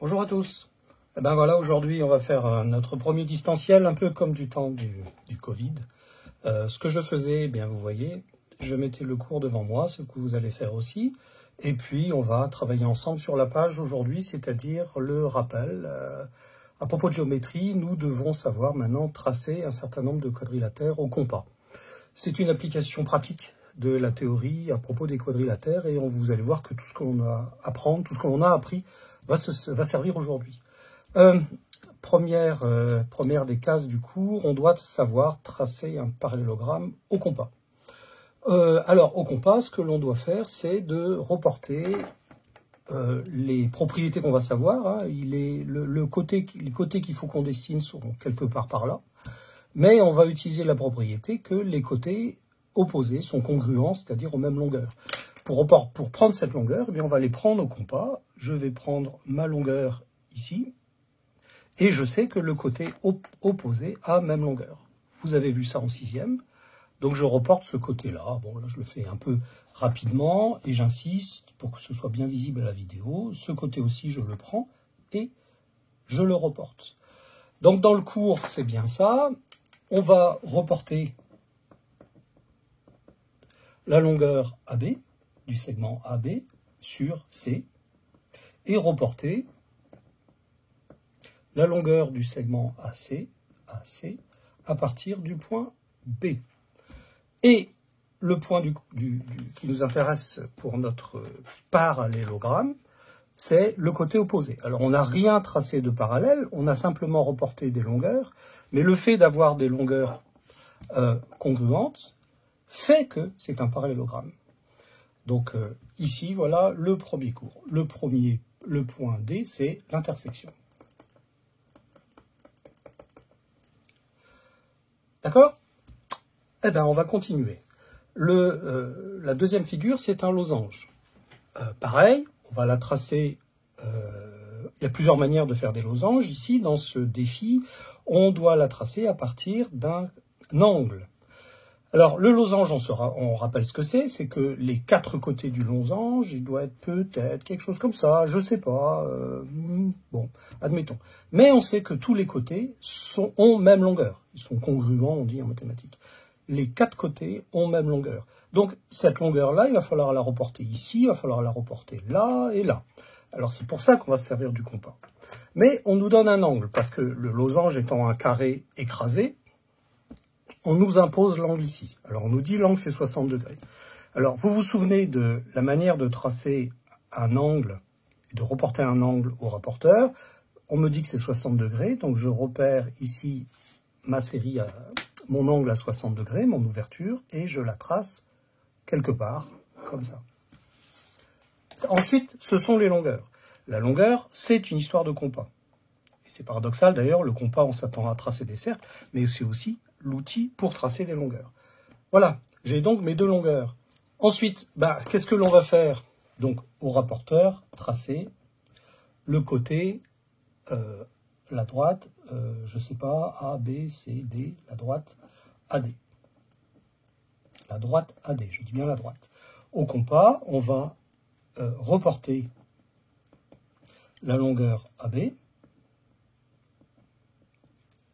Bonjour à tous. Eh ben voilà, aujourd'hui on va faire notre premier distanciel, un peu comme du temps du Covid. Ce que je faisais, eh bien vous voyez, je mettais le cours devant moi, ce que vous allez faire aussi. Et puis on va travailler ensemble sur la page aujourd'hui, c'est-à-dire le rappel. À propos de géométrie, nous devons savoir maintenant tracer un certain nombre de quadrilatères au compas. C'est une application pratique de la théorie à propos des quadrilatères et vous allez voir que tout ce que l'on a à apprendre, tout ce que l'on a appris va servir aujourd'hui. Première des cases du cours, on doit savoir tracer un parallélogramme au compas. Alors, au compas, ce que l'on doit faire, c'est de reporter les propriétés qu'on va savoir. Hein. Les côtés qu'il faut qu'on dessine sont quelque part par là. Mais on va utiliser la propriété que les côtés opposés sont congruents, c'est-à-dire aux mêmes longueurs. Pour prendre cette longueur, eh bien, on va les prendre au compas. Je vais prendre ma longueur ici. Et je sais que le côté opposé a même longueur. Vous avez vu ça en 6e. Donc je reporte ce côté-là. Bon, là je le fais un peu rapidement et j'insiste pour que ce soit bien visible à la vidéo. Ce côté aussi, je le prends et je le reporte. Donc dans le cours, c'est bien ça. On va reporter la longueur AB, du segment AB, sur C, et reporter la longueur du segment AC à partir du point B. Et le point qui nous intéresse pour notre parallélogramme, c'est le côté opposé. Alors on n'a rien tracé de parallèle, on a simplement reporté des longueurs, mais le fait d'avoir des longueurs congruentes fait que c'est un parallélogramme. Donc ici, voilà le premier cours. Le point D, c'est l'intersection. D'accord? Eh bien, on va continuer. La deuxième figure, c'est un losange. Pareil, on va la tracer. Il y a plusieurs manières de faire des losanges. Ici, dans ce défi, on doit la tracer à partir d'un angle. Alors, le losange, on rappelle ce que c'est que les 4 côtés du losange, il doit être peut-être quelque chose comme ça, je ne sais pas, bon, admettons. Mais on sait que tous les côtés ont même longueur. Ils sont congruents, on dit en mathématiques. Les 4 côtés ont même longueur. Donc, cette longueur-là, il va falloir la reporter ici, il va falloir la reporter là et là. Alors, c'est pour ça qu'on va se servir du compas. Mais on nous donne un angle, parce que le losange étant un carré écrasé, on nous impose l'angle ici. Alors, on nous dit l'angle fait 60 degrés. Alors, vous vous souvenez de la manière de tracer un angle et de reporter un angle au rapporteur. On me dit que c'est 60 degrés, donc je repère ici ma série, mon angle à 60 degrés, mon ouverture, et je la trace quelque part, comme ça. Ensuite, ce sont les longueurs. La longueur, c'est une histoire de compas. Et c'est paradoxal, d'ailleurs, le compas, on s'attend à tracer des cercles, mais c'est aussi l'outil pour tracer des longueurs. Voilà, j'ai donc mes 2 longueurs. Ensuite, qu'est-ce que l'on va faire? Donc, au rapporteur, tracer le côté, la droite, je ne sais pas, A, B, C, D, la droite, AD. La droite AD, je dis bien la droite. Au compas, on va reporter la longueur AB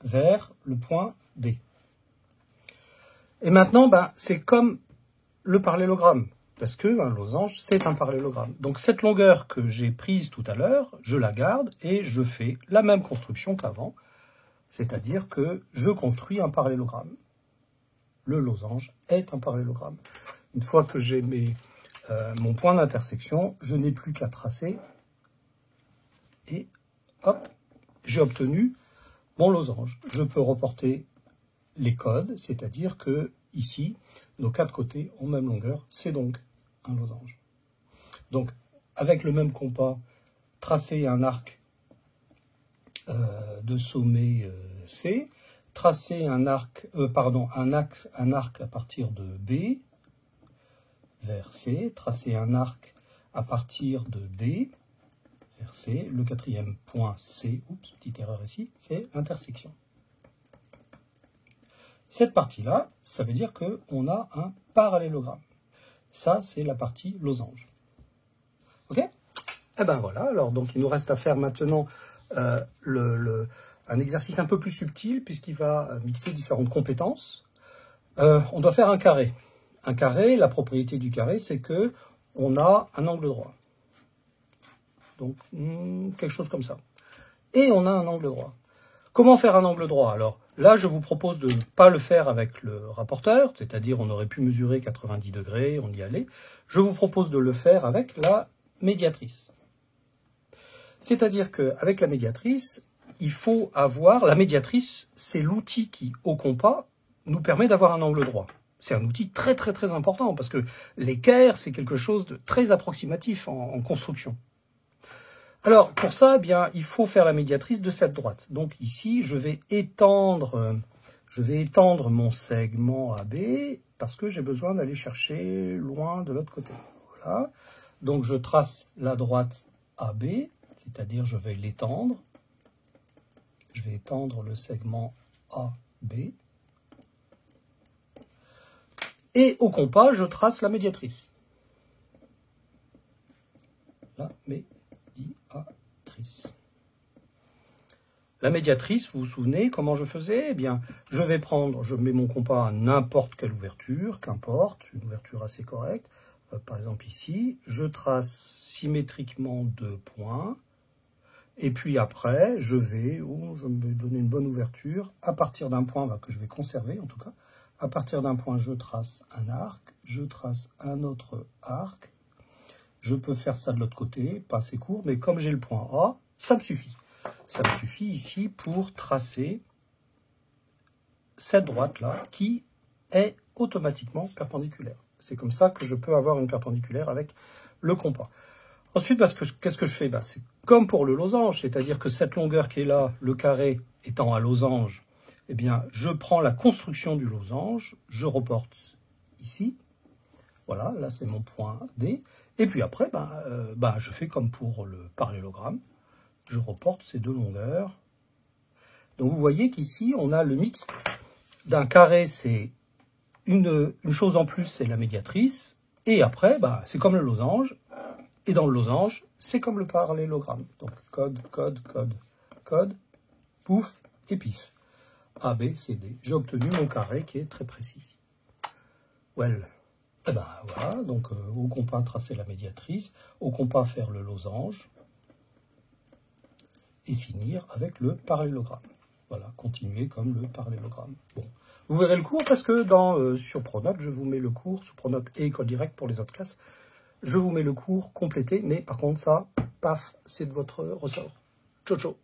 vers le point D. Et maintenant, c'est comme le parallélogramme, parce qu'un losange, c'est un parallélogramme. Donc cette longueur que j'ai prise tout à l'heure, je la garde et je fais la même construction qu'avant, c'est-à-dire que je construis un parallélogramme. Le losange est un parallélogramme. Une fois que j'ai mon point d'intersection, je n'ai plus qu'à tracer et hop, j'ai obtenu mon losange. Je peux reporter les codes, c'est-à-dire que ici, nos 4 côtés ont même longueur, c'est donc un losange. Donc, avec le même compas, tracer un arc de sommet C, tracer un arc à partir de B vers C, tracer un arc à partir de D vers C, le 4e point C, oups, petite erreur ici, c'est l'intersection. Cette partie-là, ça veut dire qu'on a un parallélogramme. Ça, c'est la partie losange. OK? Eh ben voilà, alors donc il nous reste à faire maintenant un exercice un peu plus subtil, puisqu'il va mixer différentes compétences. On doit faire un carré. Un carré, la propriété du carré, c'est que on a un angle droit. Donc, quelque chose comme ça. Et on a un angle droit. Comment faire un angle droit? Alors, là, je vous propose de ne pas le faire avec le rapporteur, c'est-à-dire on aurait pu mesurer 90 degrés, on y allait. Je vous propose de le faire avec la médiatrice. C'est-à-dire qu'avec la médiatrice, il faut avoir... La médiatrice, c'est l'outil qui, au compas, nous permet d'avoir un angle droit. C'est un outil très très très important, parce que l'équerre, c'est quelque chose de très approximatif en construction. Alors, pour ça, eh bien, il faut faire la médiatrice de cette droite. Donc ici, je vais étendre mon segment AB, parce que j'ai besoin d'aller chercher loin de l'autre côté. Voilà. Donc je trace la droite AB, c'est-à-dire je vais l'étendre. Je vais étendre le segment AB. Et au compas, je trace la médiatrice. La médiatrice. La médiatrice, vous vous souvenez comment je faisais? Eh bien, je mets mon compas à n'importe quelle ouverture, qu'importe, une ouverture assez correcte. Par exemple ici, je trace symétriquement 2 points. Et puis après, je vais me donner une bonne ouverture à partir d'un point que je vais conserver en tout cas. À partir d'un point, je trace un arc, je trace un autre arc. Je peux faire ça de l'autre côté, pas assez court, mais comme j'ai le point A, ça me suffit. Ça me suffit ici pour tracer cette droite-là qui est automatiquement perpendiculaire. C'est comme ça que je peux avoir une perpendiculaire avec le compas. Ensuite, qu'est-ce que je fais? C'est comme pour le losange, c'est-à-dire que cette longueur qui est là, le carré étant un losange, eh bien, je prends la construction du losange, je reporte ici. Voilà, là c'est mon point D. Et puis après, je fais comme pour le parallélogramme. Je reporte ces deux longueurs. Donc vous voyez qu'ici, on a le mix d'un carré, c'est une chose en plus, c'est la médiatrice. Et après, c'est comme le losange. Et dans le losange, c'est comme le parallélogramme. Donc code, code, code, code, pouf et pif. A, B, C, D. J'ai obtenu mon carré qui est très précis. Well. Et voilà, donc au compas tracer la médiatrice, au compas faire le losange, et finir avec le parallélogramme. Voilà, continuer comme le parallélogramme. Bon. Vous verrez le cours parce que sur Pronote, je vous mets le cours, sous Pronote et École Directe pour les autres classes, je vous mets le cours complété, mais par contre ça, paf, c'est de votre ressort. Ciao, ciao.